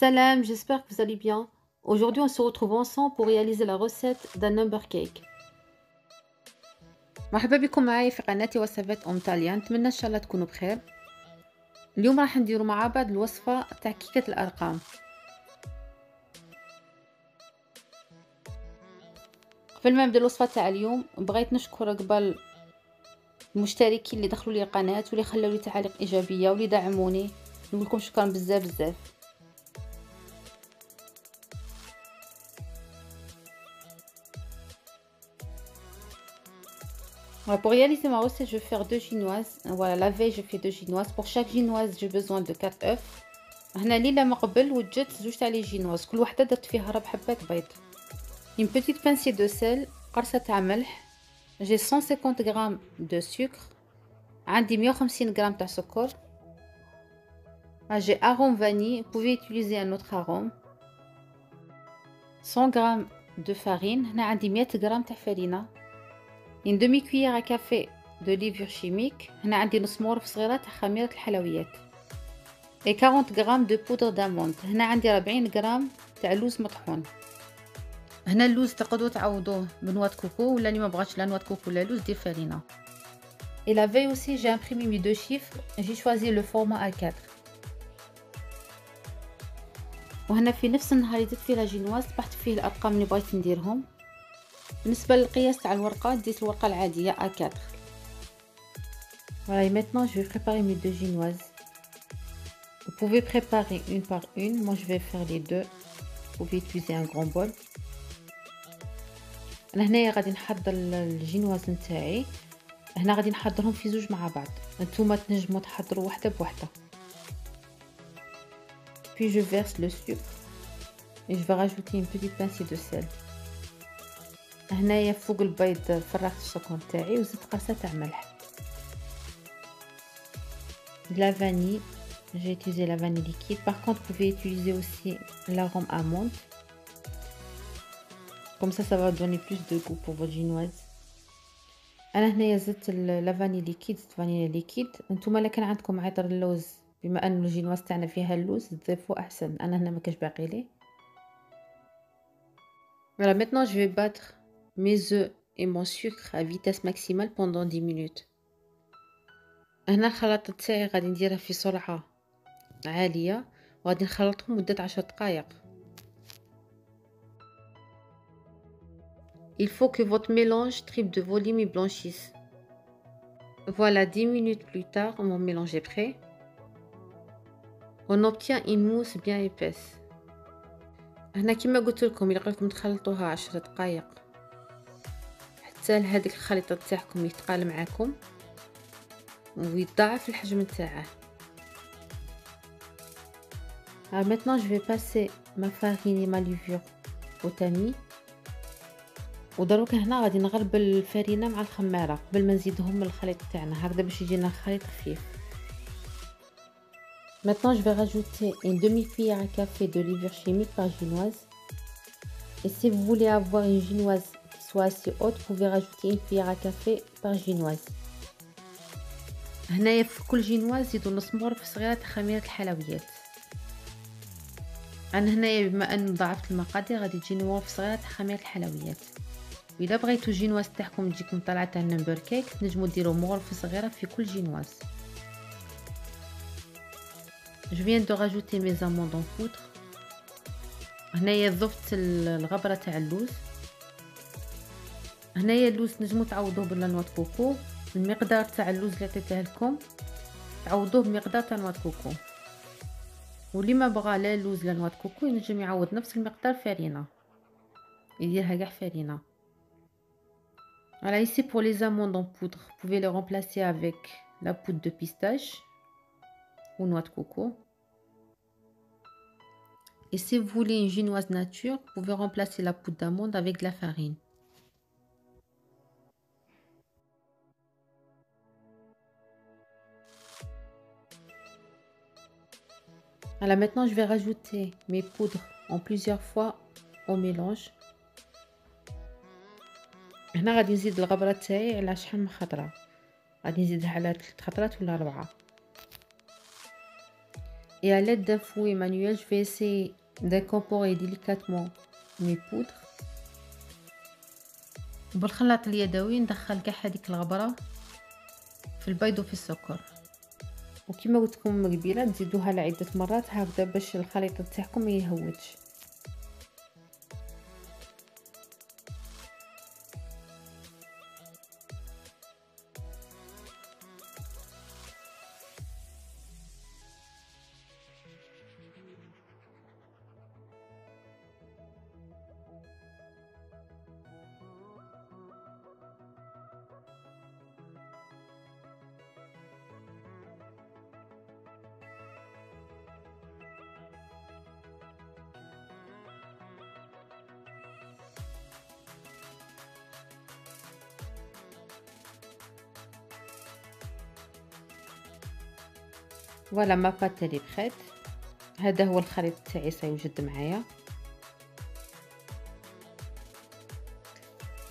Salam, j'espère que vous allez bien. Aujourd'hui, on se retrouve ensemble pour réaliser la recette d'un number cake. مرحبا بكم معايا في قناتي وصفات طاليان. نتمنى ان شاء الله تكونوا بخير. اليوم راح نديروا مع بعض الوصفه تاع كيكه الارقام. قبل ما نبدا الوصفه تاع اليوم بغيت نشكر قبل المشتركين اللي دخلوا لي القناه واللي خلوا لي تعاليق ايجابيه واللي دعموني. نقول لكم شكرا بزاف بزاف. Pour réaliser ma recette, je vais faire 2 chinoises. Voilà, la veille, je fais 2 chinoises. Pour chaque chinoise, j'ai besoin de 4 œufs. هنا ليلة ما قبل وجدت زوج تاع لي جينواز، كل وحدة درت فيها 4 حبات بيض. Une petite pincée de sel، قرصة تاع ملح. J'ai 150 g de sucre. عندي 150 g تاع سكر. J'ai arôme vanille, vous pouvez utiliser un autre arôme. 100 g de farine، هنا عندي 100 g تاع فرينة. Une demi-cuillère à café de levure chimique، هنا عندي نص مغرف صغيرة تاع خميرة الحلويات. Et 40 g de poudre d'amande، هنا عندي 40 g تاع لوز مطحون. هنا اللوز تقدروا تعوضوه بنواه كوكو، ولا اللي ما بغاش لا نواه كوكو ولا لوز دير فرينة. Et la veille aussi j'ai imprimé mes 2 chiffres، j'ai choisi le format A4. وهنا في نفس النهار اللي درت فيه لا جينواز طبعت فيه الارقام اللي بغيت نديرهم. بالنسبه للقياس تاع الورقه ديت الورقه العاديه A4. Voilà, et maintenant je vais préparer mes 2 chinoises. Vous pouvez préparer une par une, moi je vais faire les deux. Vous pouvez utiliser un grand bol. انا هنايا غادي نحضر الجينواز نتاعي. هنا غادي نحضرهم في زوج مع بعض، نتوما تنجموا تحضروا وحده بوحده. Puis je verse le sucre et je vais rajouter une petite pincée de sel. هنايا فوق البيض فرغت السكر تاعي وزدت قرصه تاع ملح. De la vanille, j'ai utilisé la vanille liquide. Par contre, vous pouvez utiliser aussi l'arôme amande. Comme ça va donner plus de goût pour votre chinoise. انا هنايا زدت لا فاني ليكيد، زدت فانيلا ليكيد. نتوما الا كان عندكم عطر اللوز، بما ان الجينواز تاعنا فيها اللوز تضيفوا احسن، انا هنا ما كاش باقي لي. Voilà, maintenant je vais battre mes œufs et mon sucre à vitesse maximale pendant 10 minutes. هنا الخلطة تاعي غادي نديرها في سرعة عالية وغادي نخلطهم مدة 10 دقائق. Il faut que votre mélange triple de volume et blanchisse. Voilà, 10 minutes plus tard, mon mélange est prêt. On obtient une mousse bien épaisse. هنا كيما قلت لكم يلقاكم تخلطوها 10 دقائق حتى هذيك الخليطة تاعكم يتقال معاكم ويضاعف الحجم تاعه. Maintenant je vais passer ma farine et ma levure au tamis. ودروك هنا غادي نغربل الفرينه مع الخماره قبل ما نزيدهم من الخليط تاعنا هكذا باش يجينا الخليط خفيف. Maintenant je vais rajouter une demi-cuillère à café de levure chimique par chinoise. Et si vous voulez avoir une chinoise qui soit assez haute, vous pouvez rajouter une cuillère à café par chinoise. هنايا في كل جينواز زيدوا نص مغرف صغيره تاع خميره الحلويات. انا هنايا بما ان ضاعفت المقادير غادي تجيني مغرف صغيره تاع خميره الحلويات. واذا بغيتو جينواز تاعكم تجيكم طالعه تاع النمبر كيك تنجموا ديروا مغرفه صغيره في كل جينواز. Je viens de rajouter mes amandes en poudre. هنايا ضفت الغبره تاع اللوز. هنايا اللوز نجموا تعوضوه بنواه كوكو. المقدار تاع اللوز اللي عطيته لكم تعوضوه بمقدار تاع نواه كوكو، واللي ما بغى لا لوز لا نواه كوكو ينجم يعوض نفس المقدار فرينه يديرها كاع فرينه. Voilà, ici pour les amandes en poudre, vous pouvez les remplacer avec la poudre de pistache ou noix de coco. Et si vous voulez une chinoise nature, vous pouvez remplacer la poudre d'amande avec de la farine. Voilà, maintenant je vais rajouter mes poudres en plusieurs fois au mélange. هنا غادي نزيد الغبره تاعي على شحال من خطره، غادي نزيدها على 3 خطرات ولا 4. Et à l'aide d'un fouet manuel, je vais essayer d'incorporer délicatement mes poudres. بالخلاط اليدوي ندخل كاع هذيك الغبرة في البيض وفي السكر، وكما قلت لكم من قبيله تزيدوها لعدة مرات هكذا باش الخليط تاعكم ما يهودش. فوالا ما بات لي بخيت، هذا هو الخليط تاعي سيوجد معايا.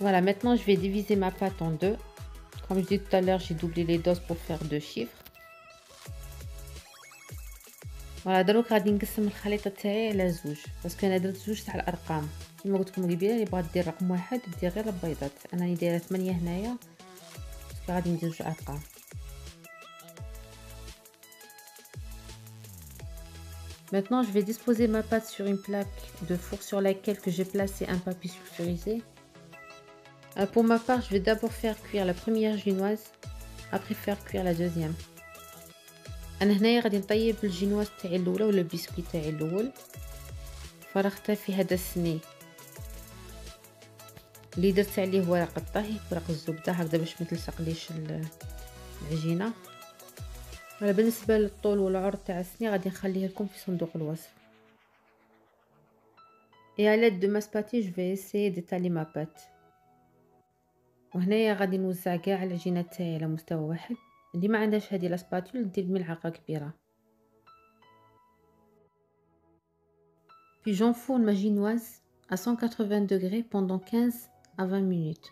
Voilà, maintenant je vais diviser ma pâte en deux. Comme je dis tout à l'heure, j'ai doublé les doses pour faire 2 chiffres. Voilà, دروك غادي نقسم الخليط تاعي على زوج، باسكو انا درت زوج تاع الارقام. كيما قلت لكم قبيله اللي بغات دير رقم واحد دير غير البيضات، انا راني دايره 8 هنايا باسكو غادي ندير جوج ارقام. Maintenant, je vais disposer ma pâte sur une plaque de four sur laquelle que j'ai placé un papier sulfurisé. Pour ma part, je vais d'abord faire cuire la première génoise, après faire cuire la deuxième. انا هنايا غادي نطيب الجينواز تاعي الاولى ولا البسكويت تاعي الاول. فرغت في هذا السني اللي درت عليه ورق الطهي، ورق الزبده هكذا باش ما تلصقليش العجينه. بالنسبه للطول والعرض تاع السني غادي نخليه لكم في صندوق الوصف. Et à l'aide de ma spatule, je vais essayer d'étaler ma pâte. وهنايا غادي نوزع كاع العجينه تاعي على مستوى واحد. اللي ما عندهاش هذه لا سباتول دير ملعقه كبيره. Puis j'enfourne ma génoise à 180 degrés pendant 15 à 20 minutes.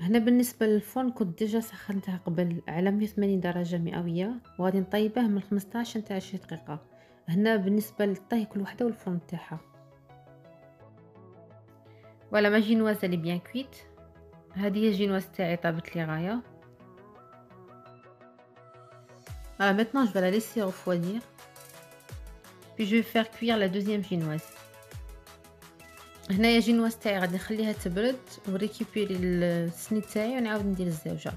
هنا بالنسبه للفرن كنت ديجا سخنتها قبل على 180 درجه مئويه، وغادي نطيبه من 15 حتى 20 دقيقه. هنا بالنسبه للطهي كل وحده والفرن تاعها. Voilà, ma génoise elle est bien cuite. هذه هي الجينواز تاعي طابت لي غايه. Maintenant je vais la laisser refroidir. Puis je vais faire cuire la deuxième génoise. هنايا الجينواز تاعي غادي نخليها تبرد وريكيبيري السني تاعي ونعاود ندير الزوجه.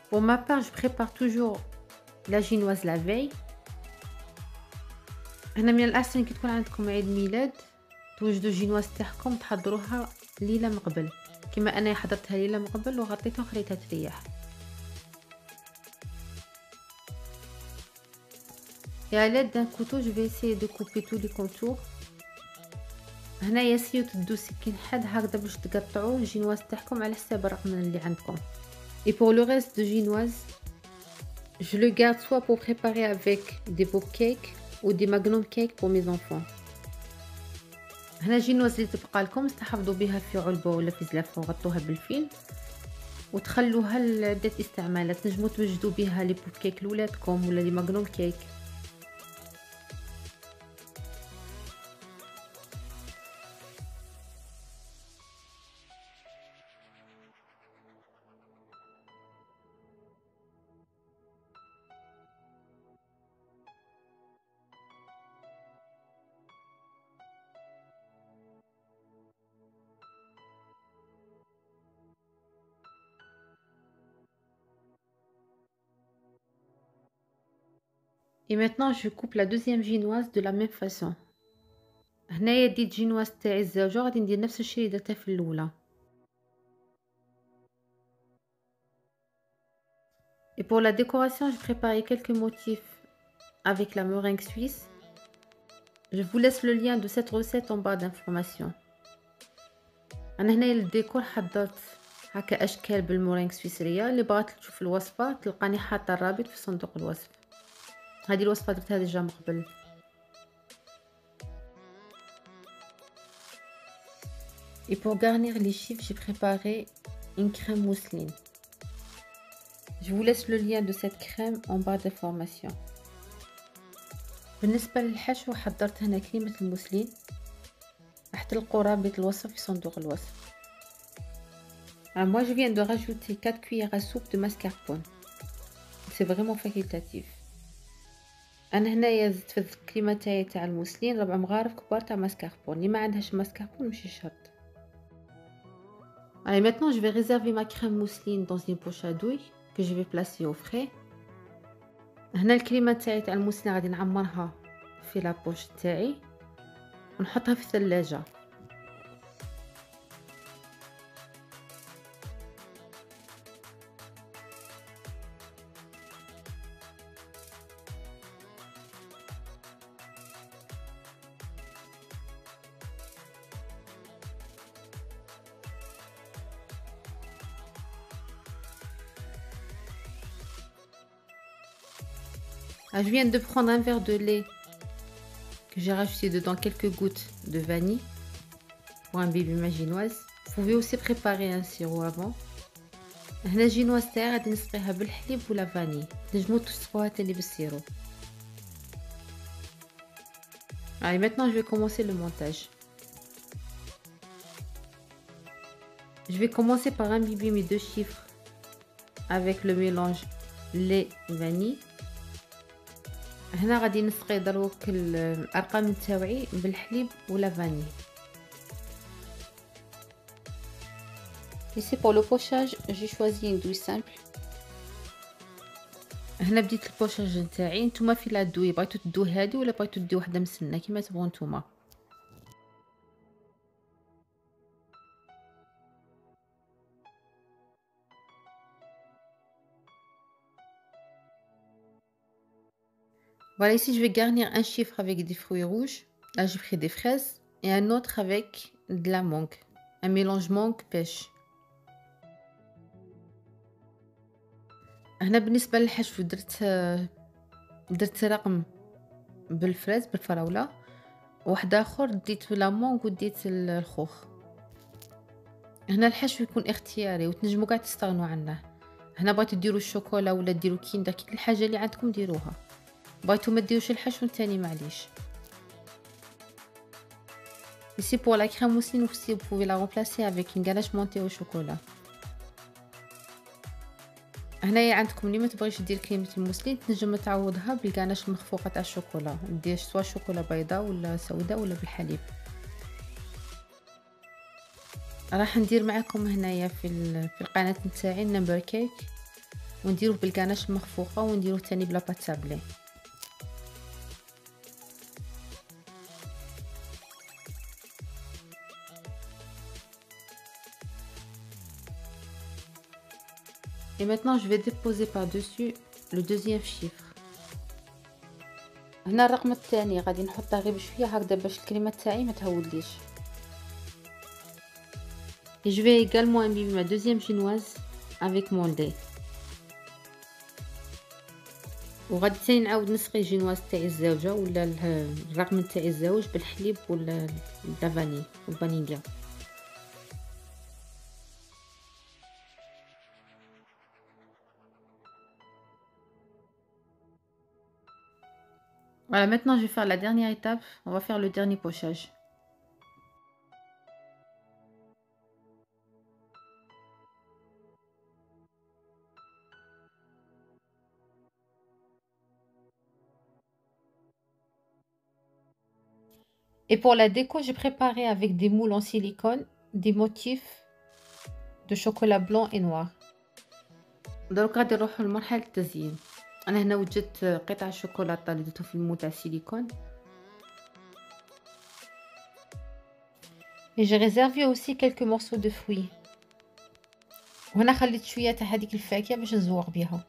Pour ma part, je prépare toujours la génoise la veille. هنا من الأحسن كي تكون عندكم عيد ميلاد توجدوا الجينواز تاعكم تحضروها ليله من قبل، كما انا حضرتها ليله من قبل وغطيتها وخليتها تريح. Et à l'aide d'un couteau, je vais essayer de couper tous les contours. هنايا سيو تدو سكين حاد هكذا باش تقطعوا الجينواز تاعكم على حساب الرقم اللي عندكم. Et pour le reste de génoise, je le garde soit pour préparer avec des pop cakes ou des magnum cakes pour mes enfants. هنا الجينواز اللي تبقى لكم استحفظوا بها في علبه ولا في زلافه وغطوها بالفيلم وتخلوها لعده استعمالات. تنجموا توجدوا بها لي بوب كيك لولادكم ولا لي ماغنوم كيك. Et maintenant je coupe la deuxième génoise de la même façon. هنايا ديت جينواز تاعي الزوجه غادي ندير نفس الشيء اللي درته في الاولى. Et pour la décoration, j'ai préparé quelques motifs avec la meringue suisse. Je vous laisse le lien de cette recette en barre d'information. انا هنايا للديكور حضرت هكا اشكال بالمورينغ سويسريه. اللي بغات تشوف الوصفه تلقاني حاطه الرابط في صندوق الوصف. هذه الوصفه درتها ديجا من قبل. Et pour garnir les chiffres, j'ai préparé une crème mousseline. Je Je vous laisse le lien de cette crème en barre d'information. بالنسبة للحشو حضرت هنا كريمة الموسلين، راح تلقوا رابط الوصف في صندوق الوصف. Moi je viens de rajouter 4 cuillères à soupe de mascarpone. C'est vraiment facultatif. انا هنايا زدت في الكريمه تاع الموسلين 4 مغارف كبار تاع mascarpone. اللي ما عندهاش mascarpone ماشي شرط. Allez, maintenant je vais réserver ma crème mousseline dans une poche à douille que je vais placer au frais. هنا الكريمه تاع الموسلين غادي نعمرها في لا بوش تاعي ونحطها في الثلاجه. Je viens de prendre un verre de lait que j'ai rajouté dedans quelques gouttes de vanille pour un bébé maginoise. Vous pouvez aussi préparer un sirop avant. هنا الجينواز تاعي غادي نسقيها بالحليب ولا فاني، تنجموا تسقوها تاني بالسيرو. Allez, maintenant je vais commencer le montage. Je vais commencer par imbiber mes 2 chiffres avec le mélange lait vanille. هنا غادي نسقي دروك الارقام تاوعي بالحليب ولا فاني. Ici pour le pochage, j'ai choisi une douille simple. هنا بديت البوشاج نتاعي. نتوما في لا دوي بغيتو تدو هادي ولا بغيتو ديو وحده مسنه كيما تبغوا نتوما. Voilà, ici je vais garnir un chiffre avec des fruits rouges. Là j'ai pris des fraises et un autre avec de la mangue, un mélange mangue pêche. هنا بالنسبه للحشو درت رقم بالفريز بالفراوله، واحد اخر ديت لا مانغ وديت الخوخ. هنا الحشو يكون اختياري وتنجموا كاع تستغنوا عنه. هنا بغيتو ديروا الشوكولا ولا ديروا كيندا، كل الحاجه اللي عندكم ديروها. بغيتو ما ديروش الحشو نتاني معليش. Ici pour la crème mousseline aussi, vous pouvez la remplacer avec une ganache montée au chocolat. هنايا عندكم اللي ما تبغيش دير كريمه الموسلين تنجم تعوضها بالغاناش المخفوقه تاع الشوكولا، دير سوا شوكولا بيضاء ولا سوداء ولا بالحليب. راح ندير معكم هنايا في القناه نتاعي النمبر كيك ونديروه بالغاناش المخفوقه ونديروه تاني بلا بات سابلي. Et maintenant je vais déposer par-dessus le deuxième chiffre. هنا الرقم الثاني غادي نحطها غير بشويه هكذا باش الكريمه تاعي ما تهودليش. Et je vais également imbiber ma deuxième chinoise avec mon lait. وغادي تاني نعاود نسقي الجينواز تاعي الزوجه ولا الرقم تاعي الزوج بالحليب ولا الفاني والفانيليا. Voilà, maintenant je vais faire la dernière étape, on va faire le dernier pochage. Et pour la déco, j'ai préparé avec des moules en silicone des motifs de chocolat blanc et noir. دروك غادي نروحو لمرحلة التزيين. أنا هنا وجدت قطع شوكولاتة اللي درتو في المول تاع السيليكون. Et j'ai réservé aussi quelques morceaux de fruits. وهنا خليت شوية تاع هذيك الفاكهة باش نزوق بيها.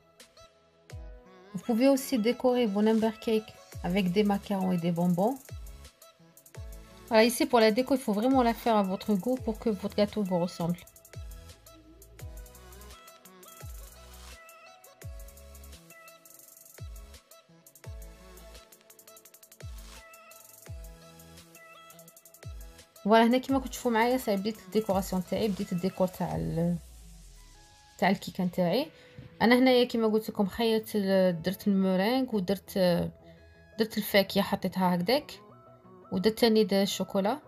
Vous pouvez aussi décorer vos number cakes avec des macarons et des bonbons. Voilà, ici pour la déco, il faut vraiment la faire à votre goût pour que votre gâteau vous ressemble. فوالا هنا كيما كتشوفوا معايا صاي بديت الديكوراسيون تاعي، بديت الديكور تاع الكيكه نتاعي. انا هنايا كيما قلت لكم خيرت درت المورينغ درت الفاكهه حطيتها هكذاك، ودرت تاني الشوكولا.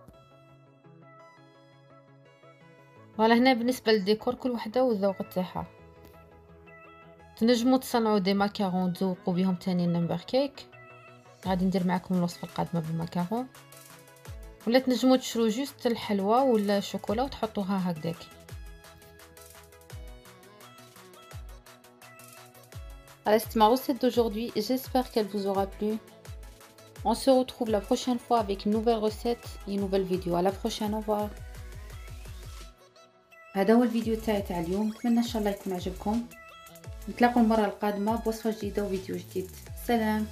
فوالا هنا بالنسبه للديكور كل وحده والذوق تاعها. تنجموا تصنعوا دي ماكارون تذوقوا بهم تاني النمبر كيك، غادي ندير معكم الوصفه القادمه بالماكارون. ولا تنجموا تشرو جوست الحلوى ولا الشوكولا وتحطوها هكذاك. Voilà, c'était ma recette d'aujourd'hui. J'espère qu'elle vous aura plu. On se retrouve la prochaine fois avec une nouvelle recette et une nouvelle vidéo. À la prochaine, au revoir. هذا هو الفيديو تاع اليوم، نتمنى ان شاء الله يكون عجبكم. نتلاقوا المره القادمه بوصفه جديده وفيديو جديد. سلام.